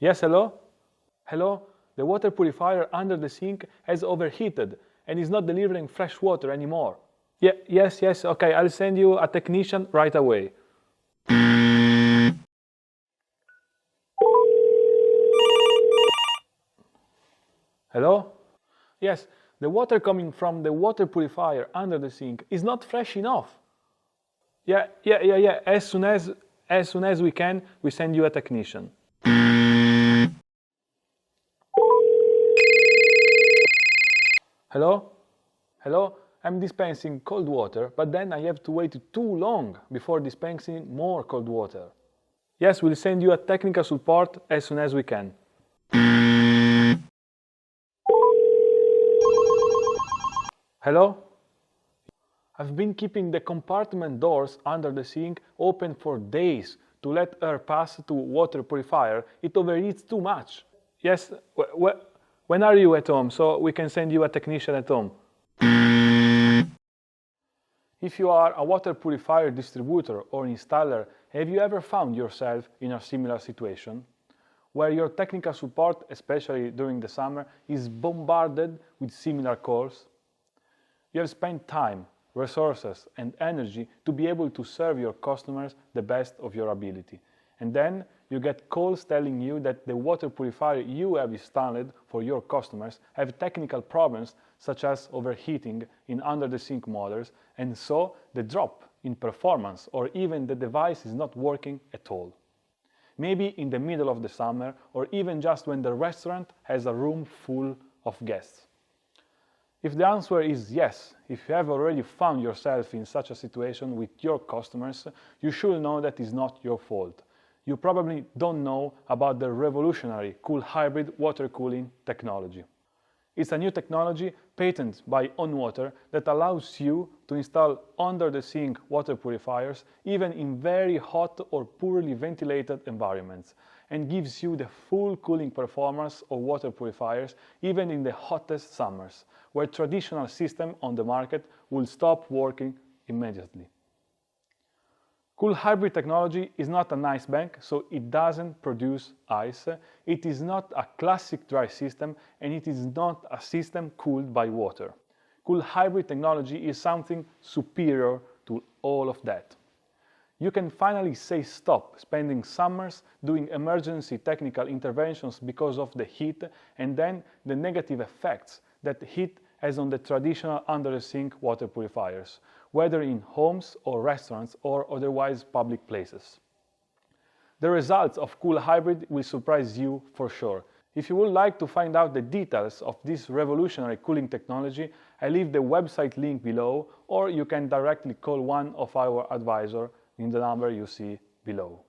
Yes, hello? Hello? The water purifier under the sink has overheated and is not delivering fresh water anymore. Yeah, yes, okay, I'll send you a technician right away. Hello? Yes, the water coming from the water purifier under the sink is not fresh enough. Yeah. As soon as we can, we send you a technician. Hello? Hello? I'm dispensing cold water, but then I have to wait too long before dispensing more cold water. Yes, we'll send you a technical support as soon as we can. Hello? I've been keeping the compartment doors under the sink open for days to let air pass to water purifier. It overheats too much. Yes, when are you at home so we can send you a technician at home? If you are a water purifier distributor or installer, have you ever found yourself in a similar situation? Where your technical support, especially during the summer, is bombarded with similar calls? You have spent time, resources and energy to be able to serve your customers the best of your ability. And then you get calls telling you that the water purifier you have installed for your customers have technical problems such as overheating in under-the-sink motors, and so the drop in performance or even the device is not working at all. Maybe in the middle of the summer or even just when the restaurant has a room full of guests. If the answer is yes, if you have already found yourself in such a situation with your customers, you should know that it's not your fault. You probably don't know about the revolutionary cool hybrid water cooling technology. It's a new technology patented by Onnwater that allows you to install under-the-sink water purifiers even in very hot or poorly ventilated environments, and gives you the full cooling performance of water purifiers even in the hottest summers, where traditional system on the market will stop working immediately. Cool hybrid technology is not an ice bank, so it doesn't produce ice. It is not a classic dry system, and it is not a system cooled by water. Cool hybrid technology is something superior to all of that. You can finally say stop spending summers doing emergency technical interventions because of the heat and then the negative effects that the heat has on the traditional under-the-sink water purifiers, whether in homes or restaurants or otherwise public places. The results of Cool Hybrid will surprise you for sure. If you would like to find out the details of this revolutionary cooling technology, I leave the website link below, or you can directly call one of our advisors in the number you see below.